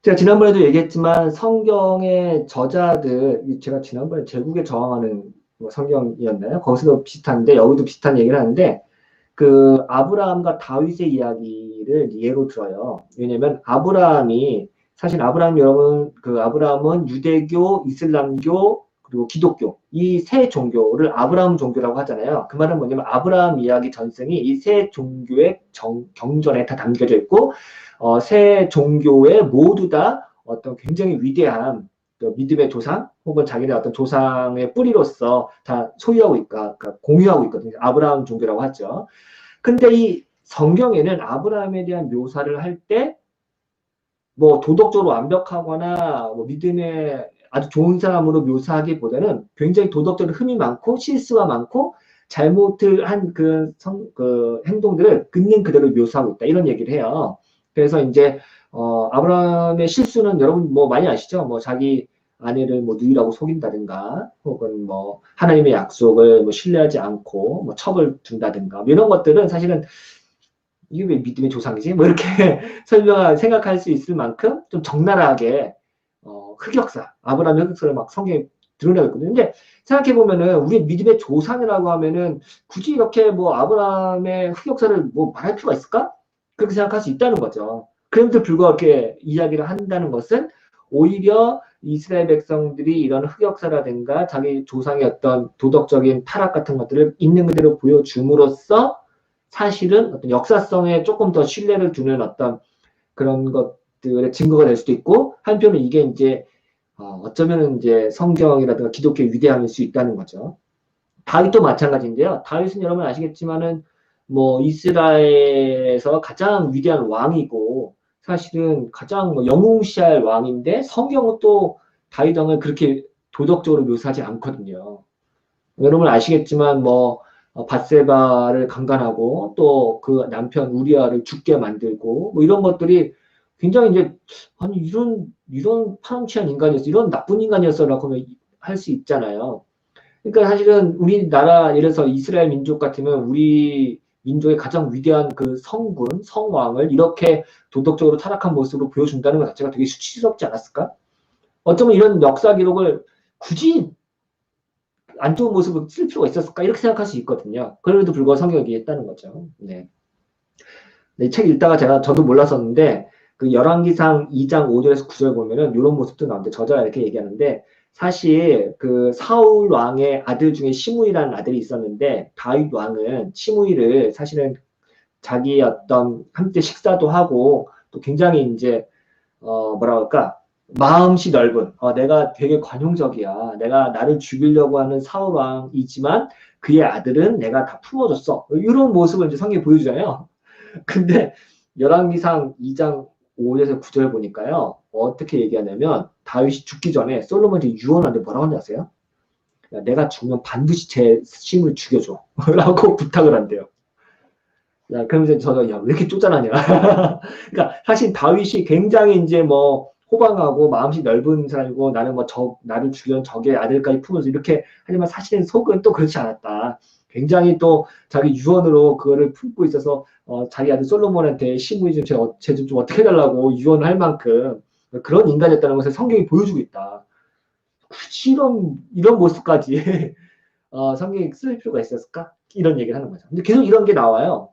제가 지난번에도 얘기했지만 성경의 저자들, 제가 지난번에 제국에 저항하는 뭐 성경이었나요? 거기서도 비슷한데 여기도 비슷한 얘기를 하는데 그 아브라함과 다윗의 이야기를 예로 들어요. 왜냐면 아브라함이 사실 아브라함 여러분 그 아브라함은 유대교, 이슬람교 그리고 기독교 이 세 종교를 아브라함 종교라고 하잖아요. 그 말은 뭐냐면 아브라함 이야기 전승이 이 세 종교의 경전에 다 담겨져 있고 세 종교에 모두 다 어떤 굉장히 위대한 믿음의 조상 혹은 자기네 어떤 조상의 뿌리로서 다 소유하고 있까 그러니까 공유하고 있거든요. 아브라함 종교라고 하죠. 근데 이 성경에는 아브라함에 대한 묘사를 할 때 뭐 도덕적으로 완벽하거나 뭐 믿음의 아주 좋은 사람으로 묘사하기보다는 굉장히 도덕적으로 흠이 많고 실수가 많고 잘못을 한 그 행동들을 있는 그대로 묘사하고 있다. 이런 얘기를 해요. 그래서 이제 아브라함의 실수는 여러분 뭐 많이 아시죠? 뭐 자기 아내를 뭐 누이라고 속인다든가 혹은 뭐 하나님의 약속을 뭐 신뢰하지 않고 뭐 첩을 둔다든가 뭐 이런 것들은 사실은 이게 왜 믿음의 조상이지? 뭐 이렇게 생각할 수 있을 만큼 좀 적나라하게 흑역사, 아브라함의 흑역사를 막 성경에 드러내고 있거든요. 근데 생각해보면은 우리 믿음의 조상이라고 하면은 굳이 이렇게 뭐 아브라함의 흑역사를 뭐 말할 필요가 있을까? 그렇게 생각할 수 있다는 거죠. 그럼에도 불구하고 이렇게 이야기를 한다는 것은 오히려 이스라엘 백성들이 이런 흑역사라든가 자기 조상의 어떤 도덕적인 타락 같은 것들을 있는 그대로 보여줌으로써 사실은 어떤 역사성에 조금 더 신뢰를 두는 어떤 그런 것들의 증거가 될 수도 있고, 한편은 이게 이제, 어쩌면 이제 성경이라든가 기독교의 위대함일 수 있다는 거죠. 다윗도 마찬가지인데요. 다윗은 여러분 아시겠지만은, 뭐, 이스라엘에서 가장 위대한 왕이고, 사실은 가장 뭐 영웅시할 왕인데, 성경은 또 다윗 왕을 그렇게 도덕적으로 묘사하지 않거든요. 여러분 아시겠지만 뭐 밧세바를 강간하고 또 그 남편 우리아를 죽게 만들고 뭐 이런 것들이 굉장히 이제 아니 이런 파렴치한 인간이었어 이런 나쁜 인간이었어라고 할 수 있잖아요. 그러니까 사실은 우리나라 예를 들어서 이스라엘 민족 같으면 우리 민족의 가장 위대한 그 성군 성왕을 이렇게 도덕적으로 타락한 모습으로 보여준다는 것 자체가 되게 수치스럽지 않았을까? 어쩌면 이런 역사 기록을 굳이 안 좋은 모습을 쓸 필요가 있었을까? 이렇게 생각할 수 있거든요. 그럼에도 불구하고 성경이 얘기했다는 거죠. 네. 네, 책 읽다가 저도 몰랐었는데, 그 열왕기상 2장 5절에서 9절 보면은 이런 모습도 나오는데, 저자가 이렇게 얘기하는데, 사실 그 사울 왕의 아들 중에 시므이라는 아들이 있었는데, 다윗 왕은 시므이를 사실은 자기 어떤 함께 식사도 하고, 또 굉장히 이제, 뭐라 그럴까, 마음씨 넓은, 내가 되게 관용적이야. 내가 나를 죽이려고 하는 사울왕이지만 그의 아들은 내가 다 품어줬어. 이런 모습을 이제 성경이 보여주잖아요. 근데 열왕기상 2장 5절에서 9절 보니까요. 어떻게 얘기하냐면 다윗이 죽기 전에 솔로몬이 유언하는데 뭐라고 하는지 아세요? 야, 내가 죽으면 반드시 제 심을 죽여줘. 라고 부탁을 한대요. 야, 그러면서 저도 야, 왜 이렇게 쪼잔하냐. 그러니까 사실 다윗이 굉장히 이제 뭐 호방하고 마음씨 넓은 사람이고 나는 뭐 나를 죽이던 적의 아들까지 품어서 이렇게 하지만 사실은 속은 또 그렇지 않았다. 굉장히 또 자기 유언으로 그거를 품고 있어서 자기 아들 솔로몬한테 시므이 쟤좀 어떻게 해달라고 유언을 할 만큼 그런 인간이었다는 것을 성경이 보여주고 있다. 굳이 이런 모습까지 성경이 쓸 필요가 있었을까? 이런 얘기를 하는 거죠. 근데 계속 이런 게 나와요.